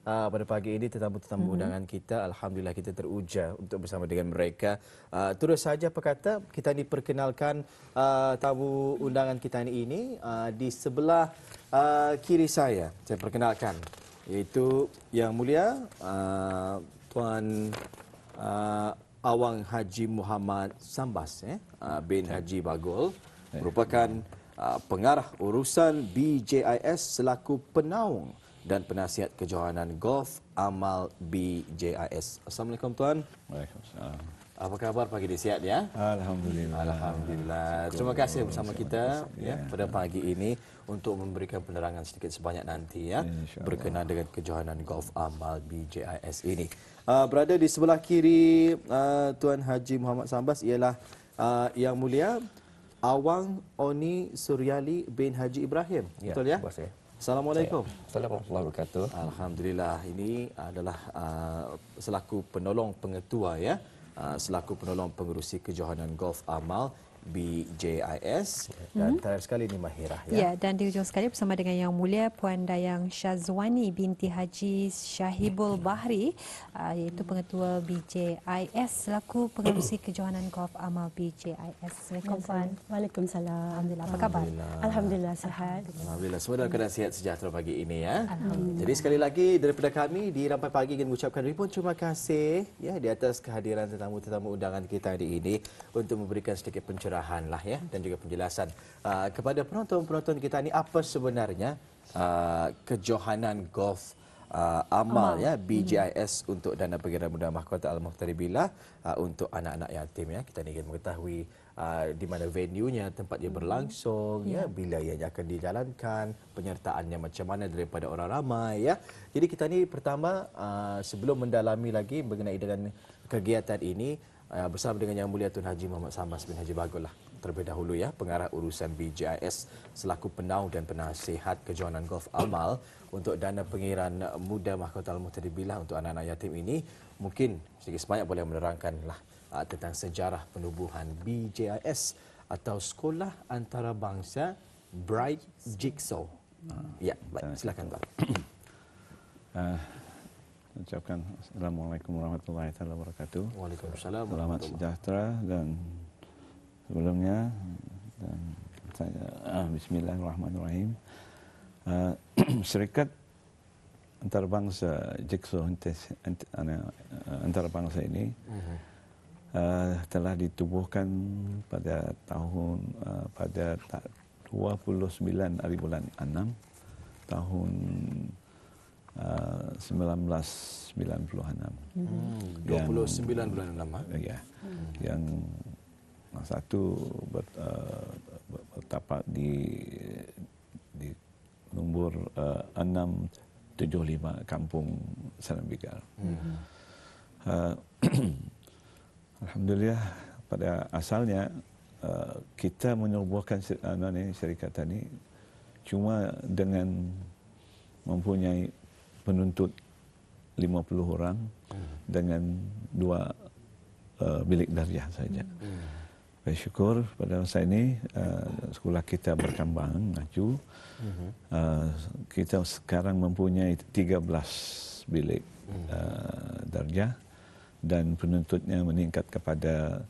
pada pagi ini tetamu-tetamu undangan kita. Alhamdulillah kita teruja untuk bersama dengan mereka. Terus saja apa kata, kita diperkenalkan tamu undangan kita ini di sebelah kiri saya perkenalkan, iaitu Yang Mulia Tuan Awang Haji Muhammad Sambas bin Haji Bagul, merupakan pengarah urusan BJIS selaku penaung dan penasihat kejohanan golf amal BJIS. Assalamualaikum Tuan. Waalaikumsalam. Apa khabar pagi ini, sihat ya? Alhamdulillah. Alhamdulillah. Terima kasih bersama kita pada pagi ini untuk memberikan penerangan sedikit sebanyak nanti berkenaan dengan kejohanan golf amal BJIS ini. Berada di sebelah kiri Tuan Haji Muhammad Sambas ialah Yang Mulia Awang Oni Suryali bin Haji Ibrahim. Betul ya? Assalamualaikum. Assalamualaikum warahmatullahi wabarakatuh. Alhamdulillah, ini adalah selaku penolong pengetua selaku penolong pengerusi kejohanan golf amal BJIS, dan terakhir sekali ini Mahirah ya, dan di ujung sekali bersama dengan Yang Mulia Puan Dayang Syazwani binti Haji Syahibul Bahri, iaitu pengetua BJIS selaku pengerusi kejohanan golf amal BJIS. Assalamualaikum Puan. Waalaikumsalam. Alhamdulillah, apa khabar? Alhamdulillah sihat. Alhamdulillah, semua dalam keadaan sihat sejahtera pagi ini ya. Jadi sekali lagi daripada kami di Rampai Pagi ingin mengucapkan ribuan terima kasih di atas kehadiran tetamu-tetamu undangan kita hari ini untuk memberikan sedikit pencerahan dan juga penjelasan kepada penonton-penonton kita ni apa sebenarnya kejohanan golf amal BJIS untuk dana penggiraan muda mahkota Al-Muhtaribillah untuk anak-anak yatim Kita ingin mengetahui di mana venue-nya, tempat dia berlangsung, bila ianya akan dijalankan, penyertaannya macam mana daripada orang ramai Jadi kita ni pertama sebelum mendalami lagi mengenai dengan kegiatan ini, bersama dengan Yang Mulia Tun Haji Muhammad Sambas bin Haji Bagul terlebih dahulu pengarah urusan BJIS selaku penaung dan penasihat kejohanan golf amal untuk dana pengiran muda mahkota Al-Muhtaribillah untuk anak-anak yatim ini. Mungkin sedikit sebanyak boleh menerangkanlah tentang sejarah penubuhan BJIS atau Sekolah Antarabangsa Bright Jigsaw. Baik, silakan Pak. Ucapkan Assalamualaikum warahmatullahi wabarakatuh. Waalaikumsalam. Selamat sejahtera dan sebelumnya dan saya Bismillahirrahmanirrahim. Syarikat Antarabangsa Jigsaw Antarabangsa ini telah ditubuhkan pada tahun pada 29 hari bulan 6 tahun 1996. 29 bulan 6. Yang satu bertapak di nombor 675 Kampung Salambigar. Alhamdulillah, pada asalnya kita menubuhkan syarikat ini cuma dengan mempunyai penuntut 50 orang dengan 2 bilik darjah saja. Bersyukur pada masa ini sekolah kita berkembang maju. Kita sekarang mempunyai 13 bilik darjah dan penuntutnya meningkat kepada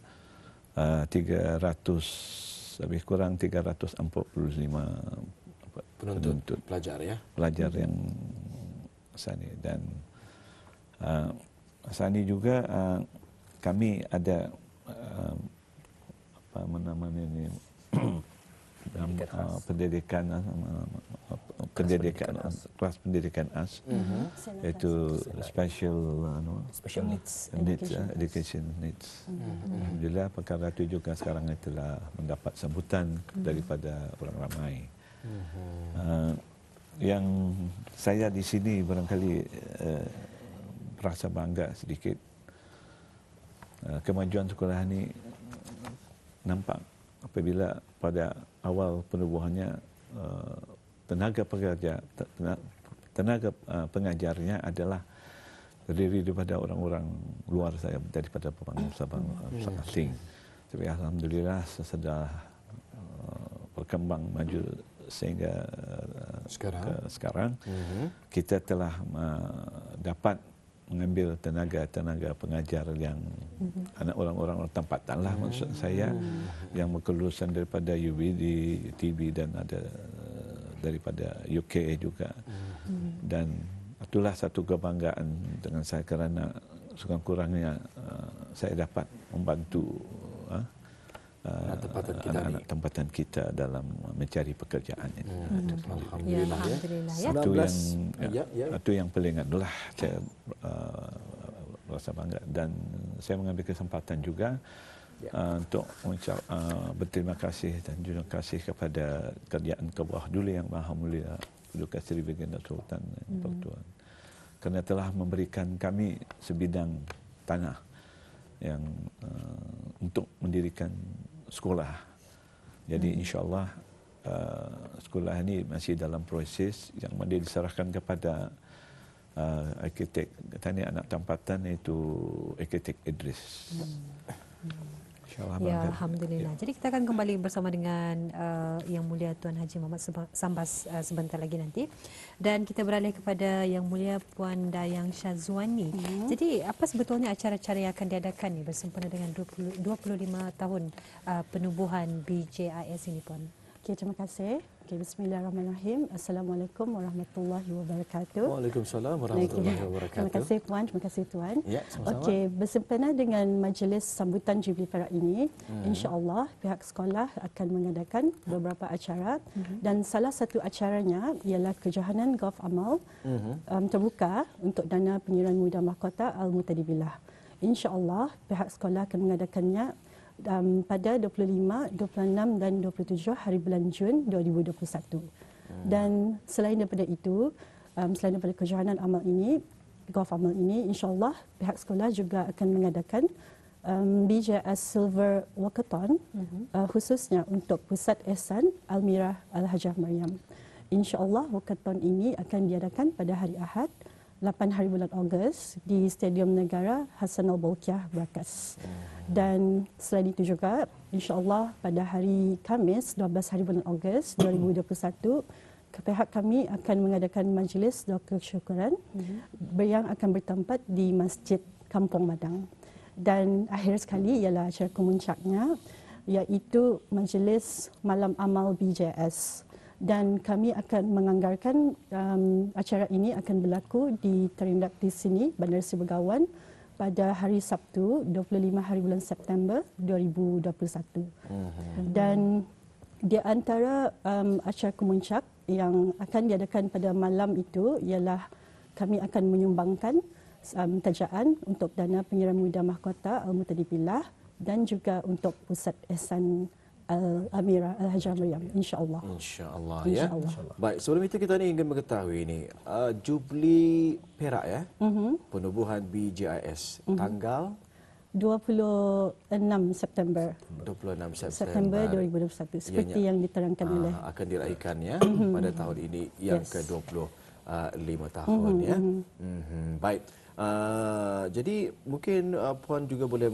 300 lebih kurang 345 penuntut pelajar pelajar yang Sani. Dan Sani juga kami ada apa namanya ini kelas pendidikan khas, iaitu special needs education needs. Alhamdulillah perkara itu juga sekarang telah mendapat sambutan daripada orang ramai. Yang saya di sini barangkali merasa bangga sedikit. Kemajuan sekolah ini nampak apabila pada awal penubuhannya tenaga pengajarnya adalah terdiri daripada orang-orang luar saya, daripada bangsa asing. Tapi alhamdulillah sesudah berkembang maju sehingga sekarang kita telah dapat mengambil tenaga pengajar yang anak orang-orang tempatan lah maksud saya, yang berkelulusan daripada UBD, TB dan ada daripada UK juga. Dan itulah satu kebanggaan dengan saya kerana sekurang-kurangnya saya dapat membantu anak-anak tempatan kita dalam mencari pekerjaan ini. Alhamdulillah. Alhamdulillah ya. Itu yang paling adalah saya rasa bangga, dan saya mengambil kesempatan juga untuk mengucap berterima kasih dan juga kasih kepada Kerajaan Kerbau dulu yang Maha Mulia Paduka Seri Baginda Sultan Pertuan, kerana telah memberikan kami sebidang tanah yang untuk mendirikan sekolah. Jadi insya-Allah sekolah ini masih dalam proses yang mana diserahkan kepada arkitek tani anak tempatan, iaitu arkitek Idris. InsyaAllah. Ya, Alhamdulillah. Jadi kita akan kembali bersama dengan Yang Mulia Tuan Haji Muhammad Sambas sebentar lagi nanti. Dan kita beralih kepada Yang Mulia Puan Dayang Syazwani. Jadi apa sebetulnya acara-acara yang akan diadakan ni bersempena dengan 25 tahun penubuhan BJIS ini, Puan? Okey, terima kasih. Okay, bismillahirrahmanirrahim. Assalamualaikum warahmatullahi wabarakatuh. Waalaikumsalam warahmatullahi wabarakatuh. Terima kasih Puan, terima kasih Tuan. Ya, sama-sama. Okey, bersempena dengan majlis sambutan Jubilee Perak ini, insya-Allah pihak sekolah akan mengadakan beberapa acara dan salah satu acaranya ialah kejohanan golf amal terbuka untuk dana penyerahan muda mahkota Al-Mutadibillah. Insya-Allah pihak sekolah akan mengadakannya pada 25, 26 dan 27 hari bulan Jun 2021. Dan selain daripada itu, selain daripada kejohanan amal ini, golf amal ini, insya-Allah pihak sekolah juga akan mengadakan BJS Silver Walkathon khususnya untuk Pusat Ihsan Almirah Al-Hajjah Maryam. Insya-Allah walkathon ini akan diadakan pada hari Ahad 8 hari bulan Ogos di Stadium Negara Hassanal Bolkiah Berakas. Dan selain itu juga, insya-Allah pada hari Khamis 12 hari bulan Ogos 2021, pihak kami akan mengadakan majlis doa kesyukuran yang akan bertempat di Masjid Kampung Madang. Dan akhir sekali ialah acara kemuncaknya, iaitu majlis Malam Amal BJS. Dan kami akan menganggarkan acara ini akan berlaku di Terindak di sini, Bandar Seri Begawan, pada hari Sabtu 25 hari bulan September 2021. Dan di antara acara kemuncak yang akan diadakan pada malam itu ialah kami akan menyumbangkan tajaan untuk dana penyerahan muda mahkota Al-Mutadibillah dan juga untuk Pusat Ihsan Al-Amirah Al-Hajjah Maryam, insya-Allah. Insya-Allah ya. Baik, sebelum itu kita ni ingin mengetahui ni Jubilee Perak ya. Penubuhan BJIS tanggal 26 September 2021 seperti yang diterangkan oleh akan diraihkan ya pada tahun ini yang ke-25 tahun ya. Baik. Jadi mungkin Puan juga boleh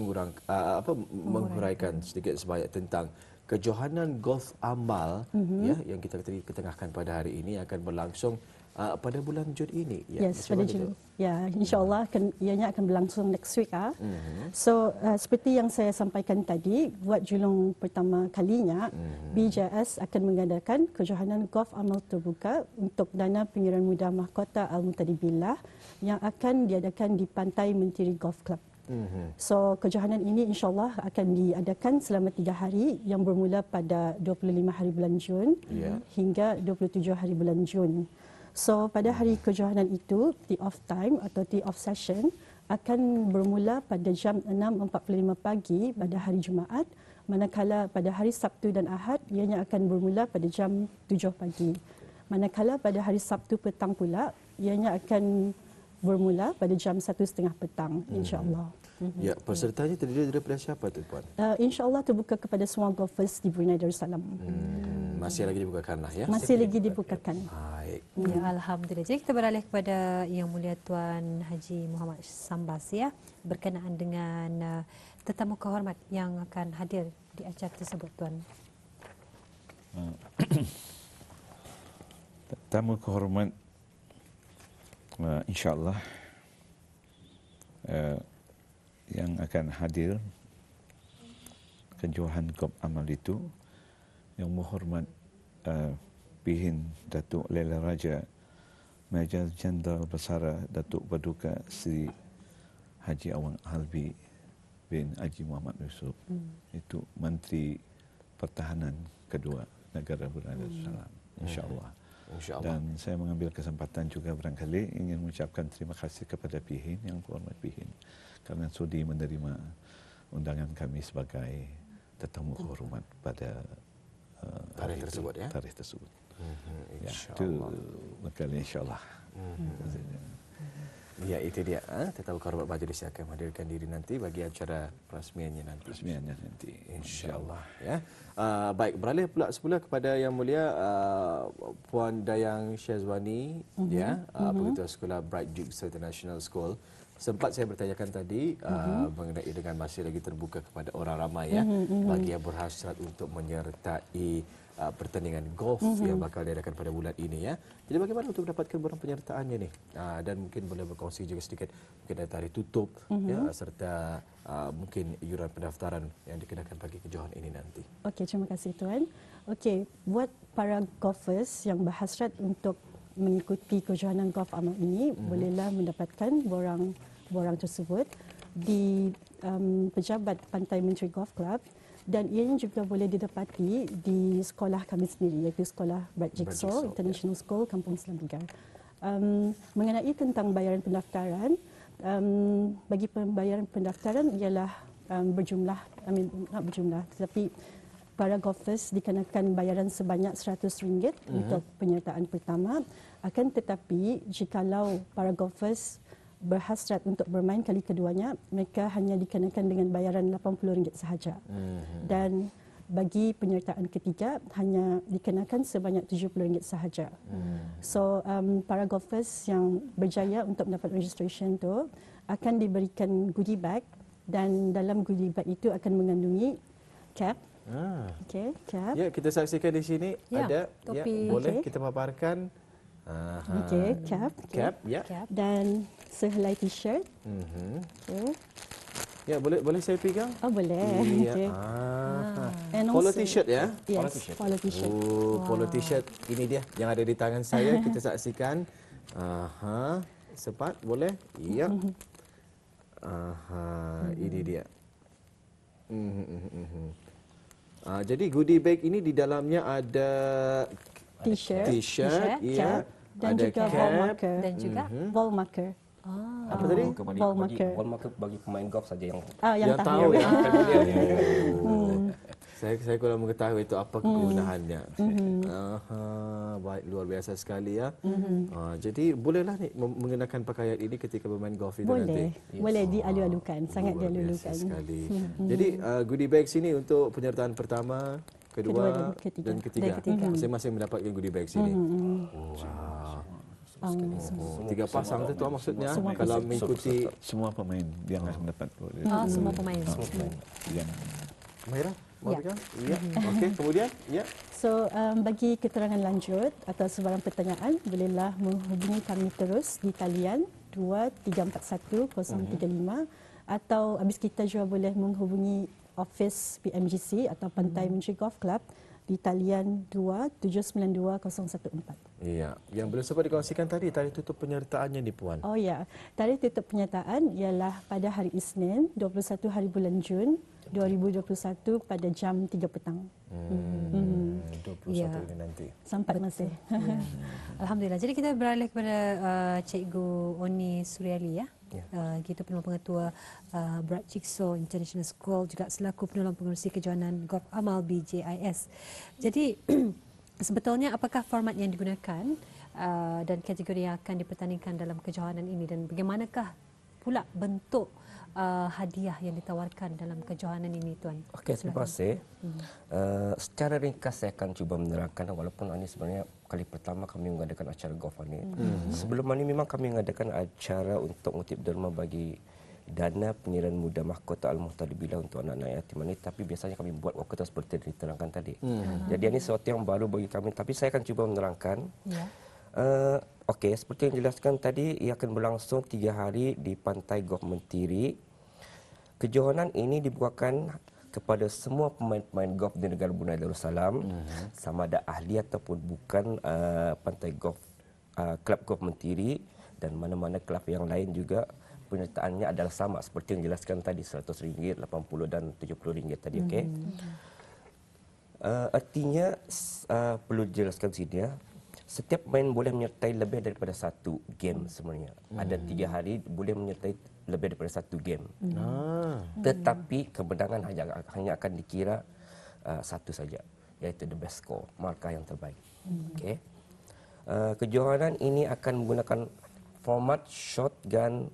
menguraikan sedikit sebanyak tentang kejohanan golf amal ya yang kita ketengahkan pada hari ini akan berlangsung pada bulan Jun ini ya. Yes, pada Jun. Ya, insya-Allah ianya akan berlangsung next week So seperti yang saya sampaikan tadi, buat julung pertama kalinya BJS akan mengadakan kejohanan golf amal terbuka untuk dana penyerahan muda mahkota Al-Mutadibillah yang akan diadakan di Pantai Mentiri Golf Club. So kejohanan ini insya-Allah akan diadakan selama 3 hari yang bermula pada 25 hari bulan Jun hingga 27 hari bulan Jun. So pada hari kejohanan itu, tee off time atau tee off session akan bermula pada jam 6.45 pagi pada hari Jumaat, manakala pada hari Sabtu dan Ahad ianya akan bermula pada jam 7 pagi. Manakala pada hari Sabtu petang pula ianya akan bermula pada jam 1.30 petang, insya-Allah. Ya, pesertanya terdiri daripada siapa tu, Puan? Insya-Allah terbuka kepada semua golfers di Brunei Darussalam. Masih lagi dibukakan lah ya? Masih lagi dibukakan. Baik. Ya, Alhamdulillah. Jadi kita beralih kepada Yang Mulia Tuan Haji Muhammad Sambas ya, berkenaan dengan tetamu kehormat yang akan hadir di acara tersebut, Tuan. Tetamu kehormat insya-Allah yang akan hadir kejohanan golf amal itu yang menghormat Pihin Datuk Laila Raja Major Jenderal Bersara Datuk Paduka Sri Haji Awang Albi bin Haji Muhammad Yusuf. Itu Menteri Pertahanan kedua negara Darussalam, insya-Allah. Dan saya mengambil kesempatan juga barangkali ingin mengucapkan terima kasih kepada Pihin yang berhormat Pihin kerana sudi menerima undangan kami sebagai tetamu hormat pada tarikh tersebut ya. Tarikh tersebut. Insya-Allah. Itu bakal insya-Allah. Ya, itu dia. Tetamu kehormat majlis akan menghadirkan diri nanti bagi acara perasmiannya nanti. Resmiannya nanti. InsyaAllah. Ya. Baik, beralih pula semula kepada Yang Mulia Puan Dayang Syazwani, ya, Pengetua Sekolah Bright Jigsaw International School. Sempat saya bertanyakan tadi mengenai dengan masih lagi terbuka kepada orang ramai ya, bagi yang berhasrat untuk menyertai pertandingan golf yang bakal diadakan pada bulan ini ya. Jadi bagaimana untuk mendapatkan borang penyertaannya ni? Dan mungkin boleh berkongsi juga sedikit mungkin ada tarikh tutup ya, serta mungkin iuran pendaftaran yang dikenakan bagi kejohanan ini nanti. Okey, terima kasih Tuan. Okey, buat para golfers yang berhasrat untuk mengikuti kejohanan golf amal ini, bolehlah mendapatkan borang tersebut di pejabat Pantai Menteri Golf Club, dan ianya juga boleh didapati di sekolah kami sendiri, iaitu Sekolah Bright Jigsaw International School, Kampung Selam 3. Mengenai tentang bayaran pendaftaran, bagi pembayaran pendaftaran ialah berjumlah, not berjumlah, tetapi para golfers dikenakan bayaran sebanyak RM100 untuk penyertaan pertama. Akan tetapi jikalau para golfers berhasrat untuk bermain kali keduanya, mereka hanya dikenakan dengan bayaran RM80 sahaja. Dan bagi penyertaan ketiga hanya dikenakan sebanyak RM70 sahaja. So para golfers yang berjaya untuk mendapat registration tu akan diberikan goodie bag, dan dalam goodie bag itu akan mengandungi cap. Okey, cap. Ya, kita saksikan di sini ada topi. ya, boleh kita paparkan. Okey, cap. Cap, ya. Cap. Dan sehelai t-shirt. Okey. Ya, boleh saya pegang? Oh, boleh. Ya. Okey. And Polo also- t-shirt ya. Yes, polo t-shirt. Oh, polo t-shirt ini dia yang ada di tangan saya. Kita saksikan. Sepat boleh? Ya. Ini dia. Jadi goodie bag ini di dalamnya ada T-shirt, ya, cap, dan ada juga cap, ball marker. Dan juga Ball marker. apa tadi? Ball marker. Ball marker bagi pemain golf saja yang Yang tahu ya. Hmm. Saya kurang mengetahui itu apa kegunaannya. Baik, luar biasa sekali ya. Jadi bolehlah ni mengenakan pakaian ini ketika bermain golf itu nanti. Boleh dialu-alukan, sangat Luar biasa dialu-alukan. sekali. Jadi goodie bag sini untuk penyertaan pertama, kedua dan ketiga. Masing-masing mendapatkan goodie bag sini. Wow. Tiga pasang tu maksudnya kalau mengikuti Semua pemain yang akan mendapat semua pemain. yang Mahira, mau Ya. pegang? Ya. Okey, kemudian ya. So, bagi keterangan lanjut atau sebarang pertanyaan, bolehlah menghubungi kami terus di talian 2341-035, atau habis kita juga boleh menghubungi office PMGC atau Pantai Menteri Golf Club di talian 2792-014. Iya, yang belum sempat dikongsikan tadi tarikh tutup penyertaannya ni Puan. Oh ya, tarikh tutup penyertaan ialah pada hari Isnin 21 hari bulan Jun 2021 pada jam 3 petang. 21 Ya. ini nanti. Sampai masih. Ya. Alhamdulillah. Jadi kita beralih kepada Cikgu Oni Suryali ya. Kita penolong pengetua Bright Jigsaw International School, juga selaku penolong pengerusi kejohanan Golf Amal BJIS. Jadi sebetulnya apakah format yang digunakan dan kategori yang akan dipertandingkan dalam kejohanan ini, dan bagaimanakah pula bentuk hadiah yang ditawarkan dalam kejohanan ini, Tuan? Okey, terima kasih. Secara ringkas saya akan cuba menerangkan, walaupun ini sebenarnya kali pertama kami mengadakan acara golf ini. Sebelum ini memang kami mengadakan acara untuk mengutip derma bagi dana penyerahan muda mahkota Al-Muhtalibilah untuk anak-anak yatim ini, tapi biasanya kami buat waktu seperti yang diterangkan tadi. Jadi ini sesuatu yang baru bagi kami, tapi saya akan cuba menerangkan. Ya. Okey, seperti yang dijelaskan tadi, ia akan berlangsung 3 hari di Pantai Golf Mentiri. Kejohanan ini dibukakan kepada semua pemain-pemain golf di negara Brunei Darussalam, sama ada ahli ataupun bukan Pantai Golf, Kelab Golf Mentiri, dan mana-mana kelab yang lain juga penyertaannya adalah sama seperti yang dijelaskan tadi, RM100, RM80 dan RM70 tadi. Okey. Artinya perlu dijelaskan sini ya. Setiap pemain boleh menyertai lebih daripada satu game sebenarnya. Ada 3 hari boleh menyertai lebih daripada satu game. Tetapi kemenangan hanya akan dikira satu saja, iaitu the best score, markah yang terbaik. Okey. Kejohanan ini akan menggunakan format shotgun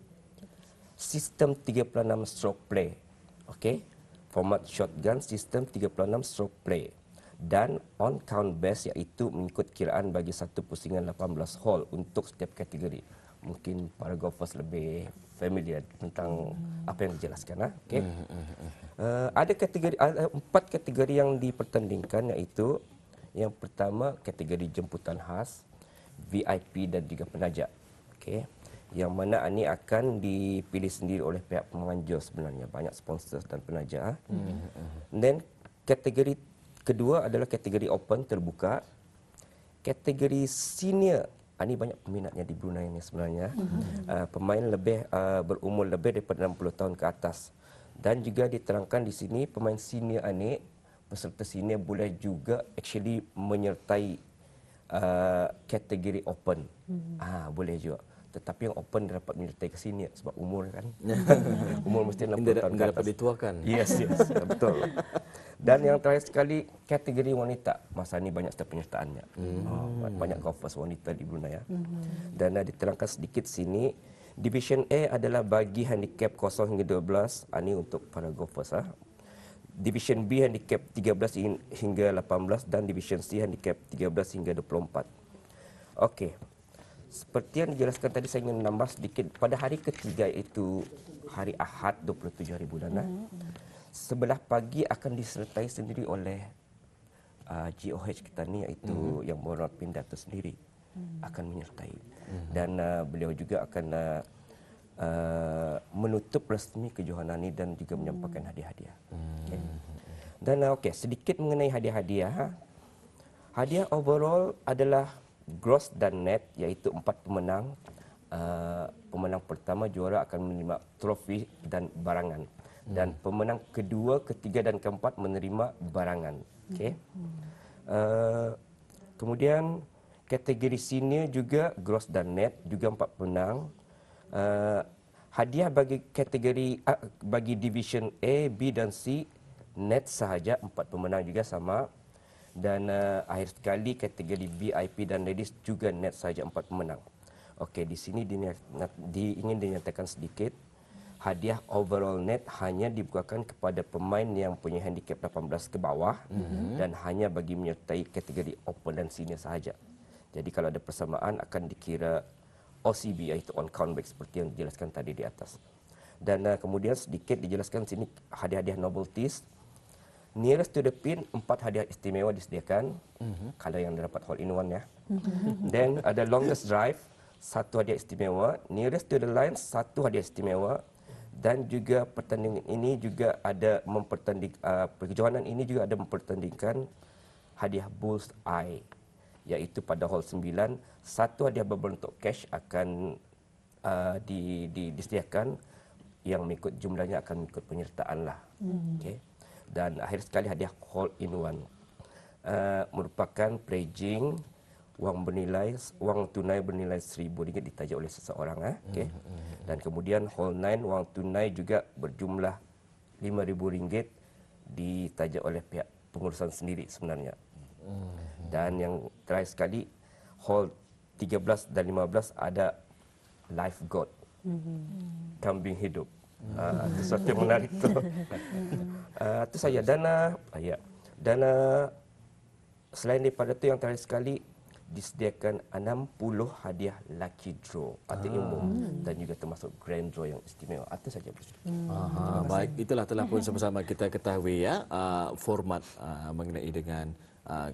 sistem 36 stroke play. Okey. Format shotgun sistem 36 stroke play. Dan on count base, iaitu mengikut kiraan bagi satu pusingan 18 hole untuk setiap kategori. Mungkin para golfers lebih familiar tentang apa yang dijelaskan. Okay. Ada 4 kategori yang dipertandingkan, iaitu yang pertama kategori jemputan khas, VIP dan juga penajak. Okay. Yang mana ini akan dipilih sendiri oleh pihak penganjur sebenarnya, banyak sponsor dan penajak. Dan kategori kedua adalah kategori open terbuka. Kategori senior, ini banyak peminatnya di Brunei ini sebenarnya. Pemain lebih berumur lebih daripada 60 tahun ke atas. Dan juga diterangkan di sini pemain senior ini, peserta senior boleh juga actually menyertai kategori open. Boleh juga. Tetapi yang open dapat menyertai ke senior sebab umur kan. Umur mesti 60 tahun ke atas. Dapat dituakan. Yes, betul. Dan yang terakhir sekali, kategori wanita. Masa ini banyak sekali penyertaannya. Banyak golfers wanita di Brunei. Dan diterangkan sedikit sini, Division A adalah bagi handicap 0 hingga 12. Ini untuk para golfers. Division B handicap 13 hingga 18 dan Division C handicap 13 hingga 24. Okey. Seperti yang dijelaskan tadi, saya ingin menambah sedikit. Pada hari ketiga, itu hari Ahad 27 hari bulan. Sebelah pagi akan disertai sendiri oleh GOH kita ni, iaitu yang berwarna pindah itu sendiri akan menyertai. Dan beliau juga akan menutup resmi kejohanan ini dan juga menyampaikan hadiah-hadiah. Okay. Dan sedikit mengenai hadiah-hadiah. Hadiah overall adalah gross dan net, iaitu 4 pemenang. Pemenang pertama juara akan menerima trofi dan barangan. Dan pemenang kedua, ketiga dan keempat menerima barangan. Okay. Kemudian kategori senior juga gross dan net, juga 4 pemenang. Hadiah bagi kategori bagi division A, B dan C net sahaja, 4 pemenang juga sama. Dan akhir sekali kategori VIP dan ladies juga net sahaja 4 pemenang. Okey, di sini ingin dinyatakan sedikit. Hadiah overall net hanya dibukakan kepada pemain yang punya handicap 18 ke bawah dan hanya bagi menyertai kategori open dan senior sahaja. Jadi kalau ada persamaan akan dikira OCB, iaitu on count back, seperti yang dijelaskan tadi di atas. Dan kemudian sedikit dijelaskan sini hadiah-hadiah novelties. Nearest to the pin, 4 hadiah istimewa disediakan. Kalau yang dapat hole in one ya. Then ada longest drive, 1 hadiah istimewa. Nearest to the line, 1 hadiah istimewa. Dan juga pertandingan ini juga ada kejohanan ini juga ada mempertandingkan hadiah Bull's Eye, iaitu pada hole 9, 1 hadiah berbentuk cash akan disediakan, yang mengikut jumlahnya akan mengikut penyertaan lah. Okay. Dan akhir sekali hadiah hole in one, merupakan pledging wang tunai bernilai RM1,000 ditaja oleh seseorang. Okay. Dan kemudian hole 9 wang tunai juga berjumlah RM5,000 ditaja oleh pihak pengurusan sendiri sebenarnya. Dan yang terakhir sekali, hole 13 dan 15 ada life goat, kambing hidup. Sesuatu yang menarik tu. Itu saja. Dan selain daripada itu, yang terakhir sekali disediakan 60 hadiah lucky draw atau umum dan juga termasuk grand draw yang istimewa. Itu saja. Baik, itulah telah pun sama-sama kita ketahui ya format mengenai dengan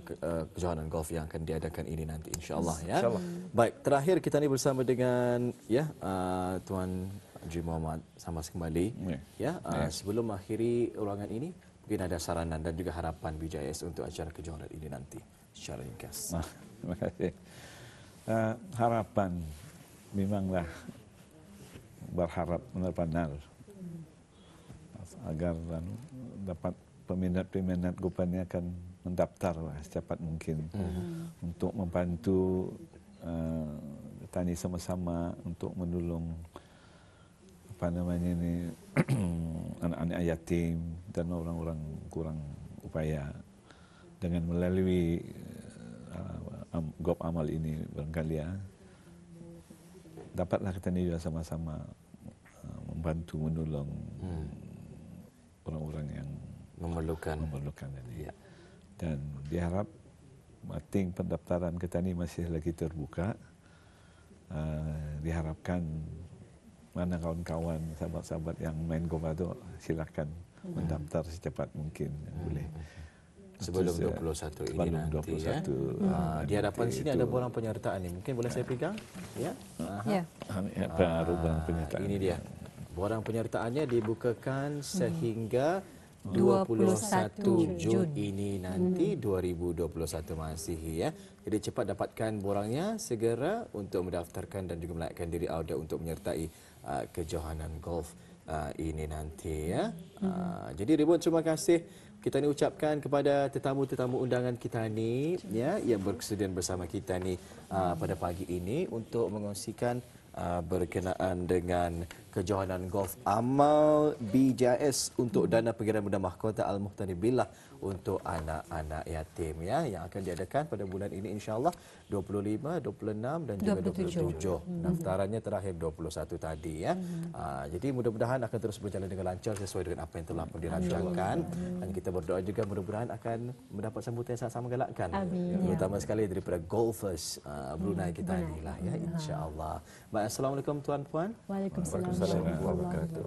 kejohanan golf yang akan diadakan ini nanti insya-Allah ya. InsyaAllah. Baik, terakhir kita ni bersama dengan Tuan Haji Muhammad Samas kembali. Sebelum mengakhiri ruangan ini, mungkin ada saranan dan juga harapan BJS untuk acara kejohanan ini nanti secara ringkas. Terima kasih. Harapan memanglah berharap menerpanal agar dapat peminat-peminat golf ini akan mendaftar secepat mungkin untuk membantu tani sama-sama untuk menolong anak-anak yatim dan orang-orang kurang upaya dengan melalui golf amal ini barangkali dapatlah kita ni juga sama-sama membantu menolong orang-orang yang memerlukan ini. Dan diharap mating pendaftaran kita ni masih lagi terbuka. Diharapkan mana kawan-kawan, sahabat-sahabat yang main golf itu silakan mendaftar secepat mungkin boleh. Sebelum 21 ini nanti 21. Di hadapan sini ada borang penyertaan ni. Mungkin boleh saya pegang? Ya. Baru borang penyertaan. Ini dia. Borang penyertaannya dibukakan sehingga 21 Jun ini nanti 2021 masih ya. Jadi cepat dapatkan borangnya segera untuk mendaftarkan dan juga melayakkan diri anda untuk menyertai kejohanan golf ini nanti ya. Jadi ribuan terima kasih kita ni ucapkan kepada tetamu-tetamu undangan kita ni ya yang berkesudian bersama kita ni pada pagi ini untuk mengongsikan berkenaan dengan kejohanan golf amal BJS untuk dana pengirian benda mahkota Al-Muhtani Billah untuk anak-anak yatim ya yang akan diadakan pada bulan ini insya-Allah 25, 26 dan juga 27. Daftarannya terakhir 21 tadi ya. Jadi mudah-mudahan akan terus berjalan dengan lancar sesuai dengan apa yang telah pun dirancangkan dan kita berdoa juga mudah-mudahan akan mendapat sambutan yang sangat menggalakkan. Terutama sekali daripada golfers Brunei kita inilah ya insya-Allah. Baik, assalamualaikum tuan-puan. Waalaikumsalam warahmatullahi wabarakatuh.